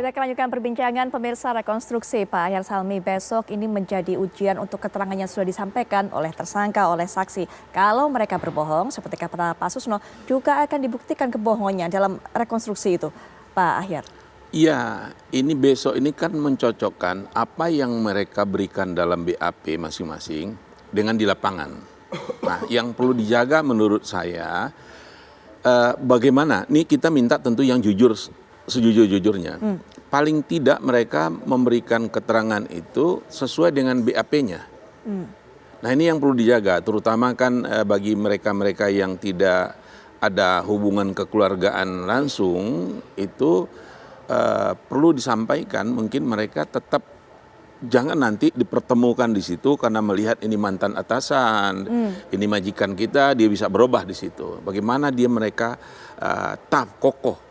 Kita akan lanjutkan perbincangan pemirsa. Rekonstruksi Pak Ahyar Salmi besok ini menjadi ujian untuk keterangan yang sudah disampaikan oleh tersangka, oleh saksi. Kalau mereka berbohong, seperti kata Pak Susno, juga akan dibuktikan kebohongannya dalam rekonstruksi itu, Pak Ahyar. Iya, ini besok ini kan mencocokkan apa yang mereka berikan dalam BAP masing-masing dengan di lapangan. Nah, yang perlu dijaga menurut saya, bagaimana, nih kita minta tentu yang jujur, sejujur-jujurnya. Paling tidak mereka memberikan keterangan itu sesuai dengan BAP-nya. Nah, ini yang perlu dijaga, terutama kan bagi mereka-mereka yang tidak ada hubungan kekeluargaan langsung, itu perlu disampaikan, mungkin mereka tetap jangan nanti dipertemukan di situ karena melihat ini mantan atasan, ini majikan kita, dia bisa berubah di situ. Bagaimana mereka kokoh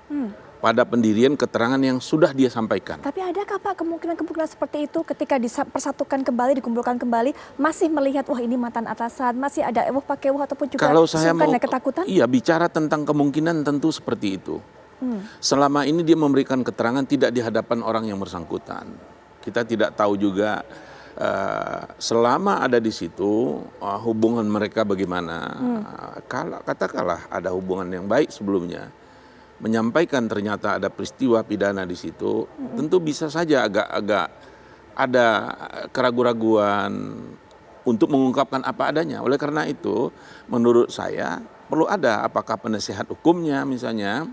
pada pendirian keterangan yang sudah dia sampaikan. Tapi adakah Pak kemungkinan seperti itu ketika dipersatukan kembali, dikumpulkan kembali, masih melihat wah ini mantan atasan, masih ada pakai ataupun juga kalau saya mau, ketakutan? Iya, bicara tentang kemungkinan tentu seperti itu. Selama ini dia memberikan keterangan tidak di hadapan orang yang bersangkutan. Kita tidak tahu juga selama ada di situ hubungan mereka bagaimana. Katakanlah ada hubungan yang baik sebelumnya, menyampaikan ternyata ada peristiwa pidana di situ, tentu bisa saja agak-agak ada keraguan-raguan untuk mengungkapkan apa adanya. Oleh karena itu, menurut saya perlu ada apakah penasehat hukumnya misalnya,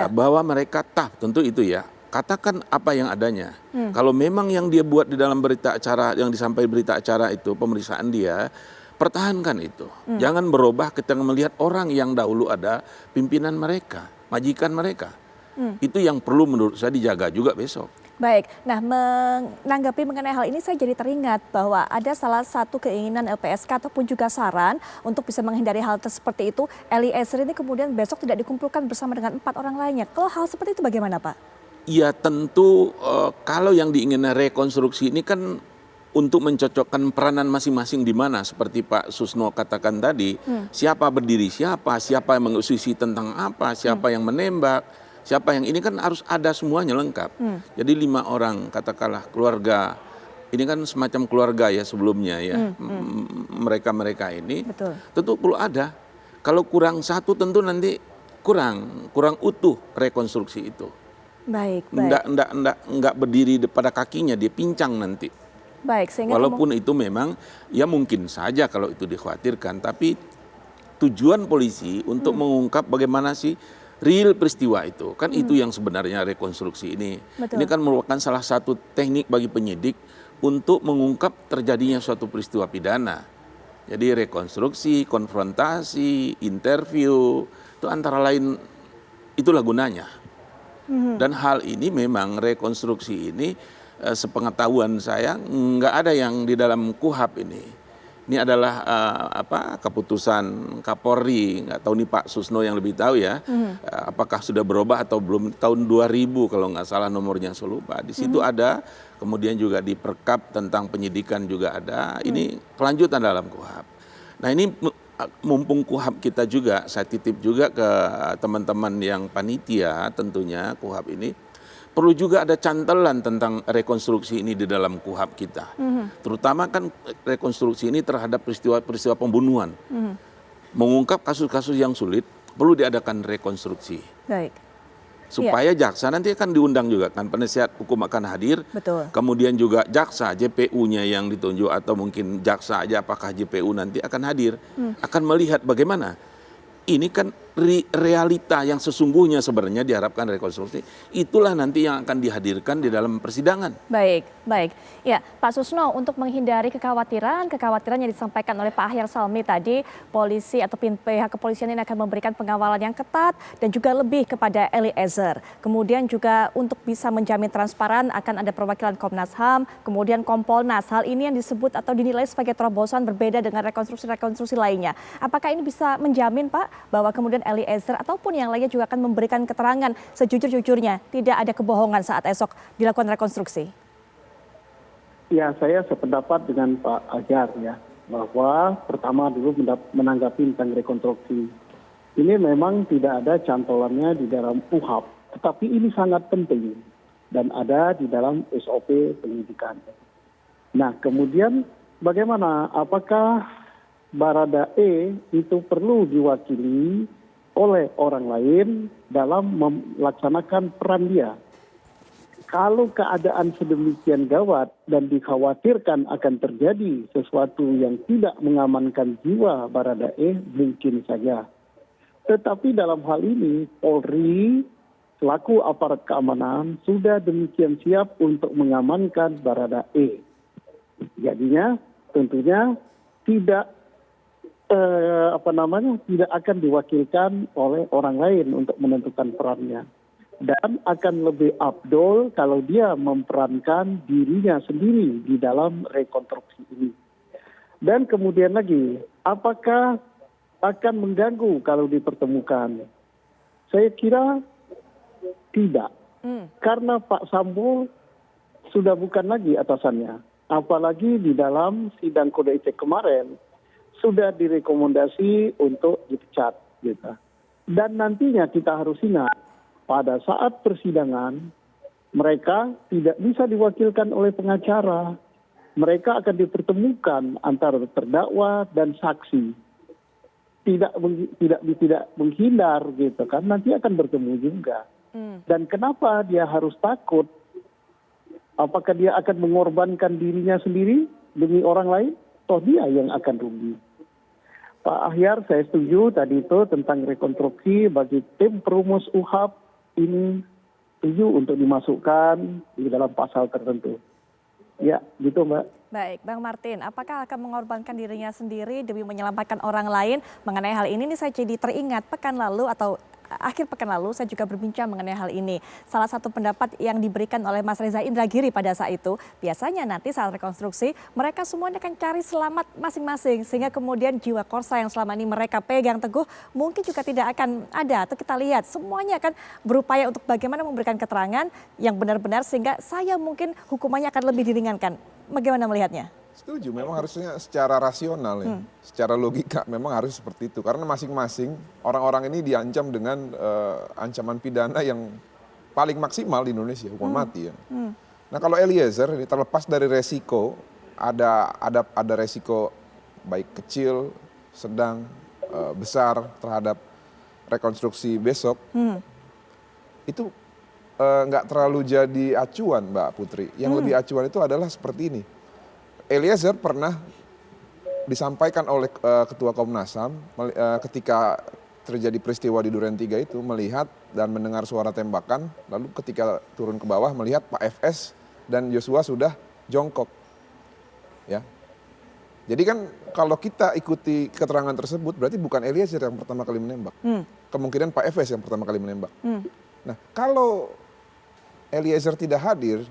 bahwa mereka tentu itu ya, katakan apa yang adanya. Kalau memang yang dia buat di dalam berita acara, yang disampaikan berita acara itu, pemeriksaan dia, pertahankan itu. Jangan berubah ketika melihat orang yang dahulu ada pimpinan mereka, majikan mereka. Itu yang perlu menurut saya dijaga juga besok. Baik, nah menanggapi mengenai hal ini saya jadi teringat bahwa ada salah satu keinginan LPSK ataupun juga saran untuk bisa menghindari hal seperti itu. Eliezer ini kemudian besok tidak dikumpulkan bersama dengan 4 orang lainnya. Kalau hal seperti itu bagaimana Pak? Ya tentu kalau yang diinginkan rekonstruksi ini kan untuk mencocokkan peranan masing-masing di mana, seperti Pak Susno katakan tadi, siapa berdiri siapa yang mengusisi tentang apa, siapa yang menembak, siapa yang ini kan harus ada semuanya lengkap. Jadi 5 orang katakanlah keluarga, ini kan semacam keluarga ya sebelumnya ya, mereka-mereka ini. Betul. Tentu perlu ada. Kalau kurang satu tentu nanti kurang utuh rekonstruksi itu. Baik. Enggak berdiri pada kakinya, dia pincang nanti. Baik, sehingga walaupun itu memang ya mungkin saja kalau itu dikhawatirkan, tapi tujuan polisi untuk mengungkap bagaimana sih real peristiwa itu, kan itu yang sebenarnya rekonstruksi ini. Betul. Ini kan merupakan salah satu teknik bagi penyidik untuk mengungkap terjadinya suatu peristiwa pidana. Jadi rekonstruksi, konfrontasi, interview, itu antara lain itulah gunanya. Dan hal ini memang rekonstruksi ini sepengetahuan saya nggak ada yang di dalam KUHP ini. Ini adalah keputusan Kapolri, nggak tahu nih Pak Susno yang lebih tahu ya, apakah sudah berubah atau belum, tahun 2000 kalau nggak salah nomornya, saya lupa. Di situ ada, kemudian juga di Perkap tentang penyidikan juga ada, ini kelanjutan dalam KUHP. Nah ini mumpung KUHP kita juga, saya titip juga ke teman-teman yang panitia tentunya KUHP ini, perlu juga ada cantelan tentang rekonstruksi ini di dalam KUHP kita. Terutama kan rekonstruksi ini terhadap peristiwa pembunuhan. Mengungkap kasus-kasus yang sulit, perlu diadakan rekonstruksi. Baik. Supaya jaksa nanti akan diundang juga kan, penasihat hukum akan hadir. Betul. Kemudian juga jaksa, JPU-nya yang ditunjuk atau mungkin jaksa aja, apakah JPU nanti akan hadir. Akan melihat bagaimana. Ini kan realita yang sesungguhnya sebenarnya diharapkan rekonstruksi. Itulah nanti yang akan dihadirkan di dalam persidangan. Baik. Ya, Pak Susno, untuk menghindari kekhawatiran yang disampaikan oleh Pak Ahyar Salmi tadi, polisi atau pihak kepolisian ini akan memberikan pengawalan yang ketat dan juga lebih kepada Eliezer. Kemudian juga untuk bisa menjamin transparan akan ada perwakilan Komnas HAM, kemudian Kompolnas. Hal ini yang disebut atau dinilai sebagai terobosan berbeda dengan rekonstruksi lainnya. Apakah ini bisa menjamin Pak bahwa kemudian Eliezer ataupun yang lainnya juga akan memberikan keterangan sejujur-jujurnya, tidak ada kebohongan saat esok dilakukan rekonstruksi? Ya, saya sependapat dengan Pak Ahyar ya, bahwa pertama dulu menanggapi tentang rekonstruksi. Ini memang tidak ada cantolannya di dalam KUHP, tetapi ini sangat penting. dan ada di dalam SOP penyidikan. Nah, kemudian bagaimana? Apakah Baradae itu perlu diwakili oleh orang lain dalam melaksanakan peran dia? Kalau keadaan sedemikian gawat dan dikhawatirkan akan terjadi sesuatu yang tidak mengamankan jiwa Baradae, mungkin saja. Tetapi dalam hal ini, Polri selaku aparat keamanan sudah demikian siap untuk mengamankan Baradae. Jadinya tentunya tidak tidak akan diwakilkan oleh orang lain untuk menentukan perannya, dan akan lebih afdol kalau dia memperankan dirinya sendiri di dalam rekonstruksi ini. Dan kemudian lagi, apakah akan mengganggu kalau dipertemukan? Saya kira tidak, karena Pak Sambo sudah bukan lagi atasannya, apalagi di dalam sidang kode etik kemarin sudah direkomendasi untuk dipecat, gitu. Dan nantinya kita harus ingat, pada saat persidangan mereka tidak bisa diwakilkan oleh pengacara. Mereka akan dipertemukan antara terdakwa dan saksi. Tidak menghindar, gitu kan? Nanti akan bertemu juga. Dan kenapa dia harus takut? Apakah dia akan mengorbankan dirinya sendiri demi orang lain? Toh dia yang akan rugi. Pak Ahyar, saya setuju tadi itu tentang rekonstruksi bagi tim perumus UHAP ini setuju untuk dimasukkan di dalam pasal tertentu. Ya, gitu Mbak. Baik, Bang Martin, apakah akan mengorbankan dirinya sendiri demi menyelamatkan orang lain? Mengenai hal ini saya jadi teringat pekan lalu atau akhir pekan lalu saya juga berbincang mengenai hal ini. Salah satu pendapat yang diberikan oleh Mas Reza Indragiri pada saat itu, biasanya nanti saat rekonstruksi mereka semuanya akan cari selamat masing-masing, sehingga kemudian jiwa korsa yang selama ini mereka pegang teguh mungkin juga tidak akan ada, atau kita lihat semuanya akan berupaya untuk bagaimana memberikan keterangan yang benar-benar sehingga saya mungkin hukumannya akan lebih diringankan. Bagaimana melihatnya? Setuju, memang harusnya secara rasional ya, secara logika memang harus seperti itu. Karena masing-masing orang-orang ini diancam dengan ancaman pidana yang paling maksimal di Indonesia, hukuman mati ya. Nah kalau Eliezer ini terlepas dari resiko, ada resiko baik kecil, sedang, besar terhadap rekonstruksi besok, itu nggak terlalu jadi acuan Mbak Putri. Yang lebih acuan itu adalah seperti ini. Eliezer pernah disampaikan oleh Ketua Komnas HAM ketika terjadi peristiwa di Duren 3 itu, melihat dan mendengar suara tembakan, lalu ketika turun ke bawah melihat Pak FS dan Joshua sudah jongkok. Ya. Jadi kan kalau kita ikuti keterangan tersebut berarti bukan Eliezer yang pertama kali menembak. Kemungkinan Pak FS yang pertama kali menembak. Nah, kalau Eliezer tidak hadir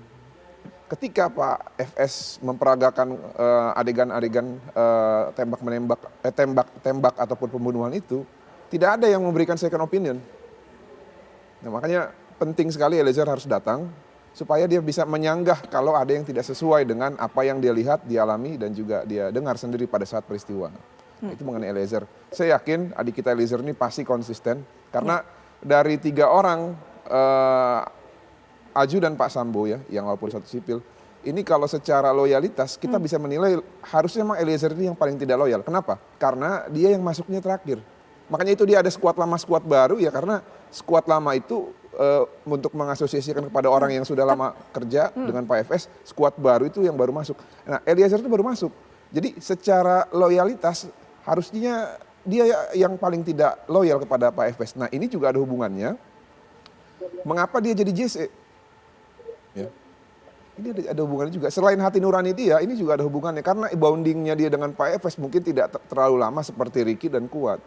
ketika Pak FS memperagakan adegan-adegan tembak ataupun pembunuhan itu, tidak ada yang memberikan second opinion. Nah, makanya penting sekali Eliezer harus datang supaya dia bisa menyanggah kalau ada yang tidak sesuai dengan apa yang dia lihat, dialami dan juga dia dengar sendiri pada saat peristiwa. Itu mengenai Eliezer. Saya yakin adik kita Eliezer ini pasti konsisten karena dari 3 orang Aju dan Pak Sambo ya, yang walaupun satu sipil, ini kalau secara loyalitas kita bisa menilai harusnya memang Eliezer ini yang paling tidak loyal. Kenapa? Karena dia yang masuknya terakhir. Makanya itu dia ada skuad lama, skuad baru ya, karena skuad lama itu untuk mengasosiasikan kepada orang yang sudah lama kerja dengan Pak FS, skuad baru itu yang baru masuk. Nah, Eliezer itu baru masuk. Jadi secara loyalitas harusnya dia yang paling tidak loyal kepada Pak FS. Nah, ini juga ada hubungannya. Mengapa dia jadi JC? Ya. Ini ada hubungannya juga. Selain hati nurani dia, ini juga ada hubungannya. Karena bondingnya dia dengan Pak FS mungkin tidak terlalu lama seperti Ricky dan Kuat.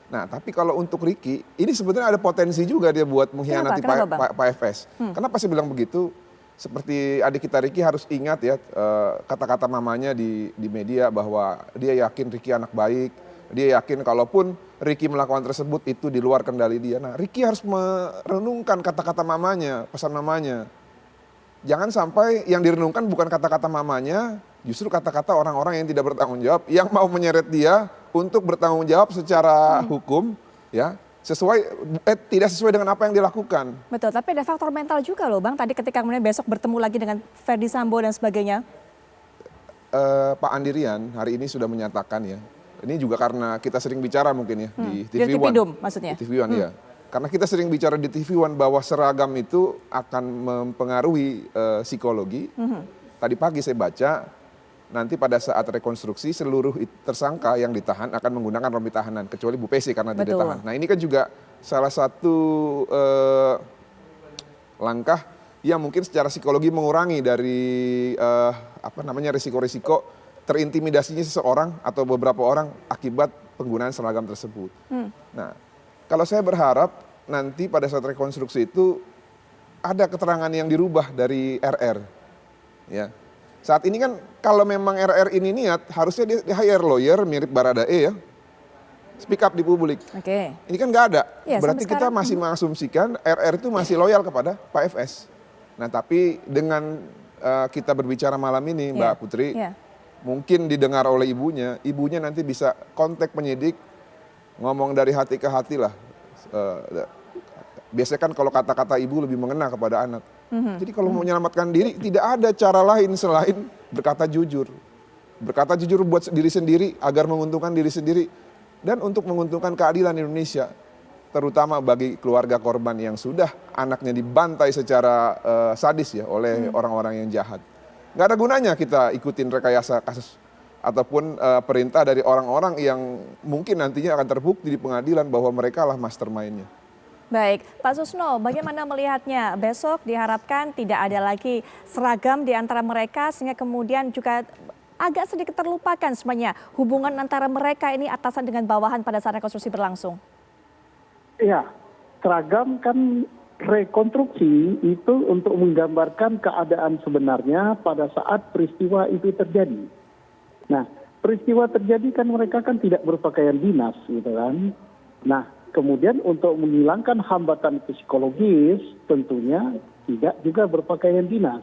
Nah, tapi kalau untuk Ricky, ini sebetulnya ada potensi juga dia buat mengkhianati Pak FS. Kenapa saya bilang begitu? Seperti adik kita Ricky harus ingat ya, kata-kata mamanya di media bahwa dia yakin Ricky anak baik. Dia yakin kalaupun Ricky melakukan tersebut itu di luar kendali dia. Nah, Ricky harus merenungkan kata-kata mamanya, pesan mamanya. Jangan sampai yang direnungkan bukan kata-kata mamanya, justru kata-kata orang-orang yang tidak bertanggung jawab, yang mau menyeret dia untuk bertanggung jawab secara hukum, ya, tidak sesuai dengan apa yang dilakukan. Betul, tapi ada faktor mental juga loh Bang. Tadi ketika kemudian besok bertemu lagi dengan Ferdy Sambo dan sebagainya. Pak Andirian hari ini sudah menyatakan ya, ini juga karena kita sering bicara mungkin ya di TV Di One. Tipidum maksudnya? Di TV One ya. Karena kita sering bicara di TV One bahwa seragam itu akan mempengaruhi psikologi. Tadi pagi saya baca, nanti pada saat rekonstruksi seluruh tersangka yang ditahan akan menggunakan rompi tahanan, kecuali Bu Pc karena tidak Betul. tahan. Nah ini kan juga salah satu langkah yang mungkin secara psikologi mengurangi dari risiko-risiko terintimidasinya seseorang atau beberapa orang akibat penggunaan seragam tersebut. Nah, kalau saya berharap nanti pada saat rekonstruksi itu ada keterangan yang dirubah dari RR. Ya. Saat ini kan kalau memang RR ini niat harusnya dia hire lawyer mirip Baradae ya. Speak up di publik. Oke. Ini kan nggak ada. Ya, Berarti sampai kita sekarang, masih mengasumsikan RR itu masih loyal kepada Pak FS. Nah tapi dengan kita berbicara malam ini Mbak Putri, mungkin didengar oleh ibunya nanti bisa kontak penyidik, ngomong dari hati ke hati lah. Biasanya kan kalau kata-kata ibu lebih mengena kepada anak. Jadi kalau mau menyelamatkan diri tidak ada cara lain selain berkata jujur. Berkata jujur buat diri sendiri agar menguntungkan diri sendiri dan untuk menguntungkan keadilan Indonesia. Terutama bagi keluarga korban yang sudah anaknya dibantai secara sadis ya oleh orang-orang yang jahat. Nggak ada gunanya kita ikutin rekayasa kasus ataupun perintah dari orang-orang yang mungkin nantinya akan terbukti di pengadilan bahwa mereka lah mastermind-nya. Baik, Pak Susno, bagaimana melihatnya? Besok diharapkan tidak ada lagi seragam di antara mereka sehingga kemudian juga agak sedikit terlupakan sebenarnya hubungan antara mereka ini atasan dengan bawahan pada saat rekonstruksi berlangsung. Ya, seragam kan rekonstruksi itu untuk menggambarkan keadaan sebenarnya pada saat peristiwa itu terjadi. Nah, peristiwa terjadi kan mereka kan tidak berpakaian dinas gitu kan. Nah, kemudian untuk menghilangkan hambatan psikologis tentunya tidak juga berpakaian dinas.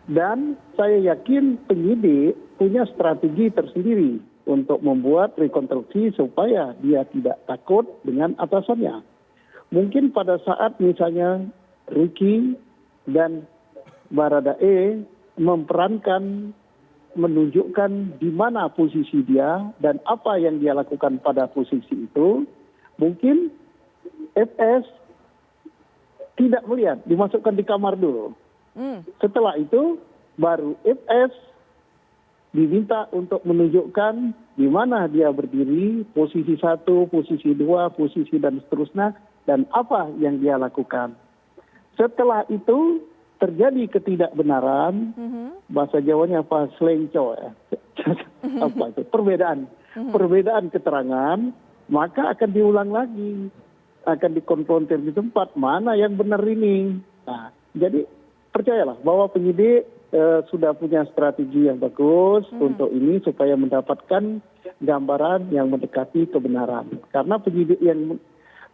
Dan saya yakin penyidik punya strategi tersendiri untuk membuat rekonstruksi supaya dia tidak takut dengan atasannya. Mungkin pada saat misalnya Ricky dan Baradae memerankan, menunjukkan di mana posisi dia dan apa yang dia lakukan pada posisi itu, mungkin FS tidak melihat, dimasukkan di kamar dulu. Setelah itu baru FS diminta untuk menunjukkan di mana dia berdiri, posisi 1, posisi 2, posisi dan seterusnya, dan apa yang dia lakukan. Setelah itu terjadi ketidakbenaran, bahasa Jawanya apa, selenco ya, apa itu, perbedaan keterangan, maka akan diulang lagi, akan dikonfrontir di tempat mana yang benar ini. Nah, jadi percayalah bahwa penyidik sudah punya strategi yang bagus untuk ini supaya mendapatkan gambaran yang mendekati kebenaran. Karena penyidik yang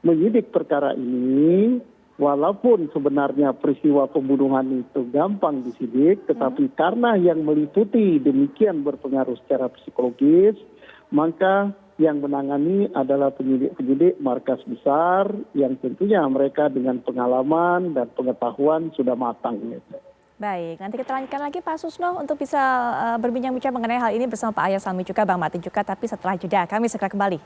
menyidik perkara ini, walaupun sebenarnya peristiwa pembunuhan itu gampang disidik, tetapi karena yang meliputi demikian berpengaruh secara psikologis, maka yang menangani adalah penyidik-penyidik markas besar yang tentunya mereka dengan pengalaman dan pengetahuan sudah matang. Gitu. Baik, nanti kita lanjutkan lagi Pak Susno untuk bisa berbincang-bincang mengenai hal ini bersama Pak Ayah Salmi juga, Bang Martin juga, tapi setelah jeda kami segera kembali.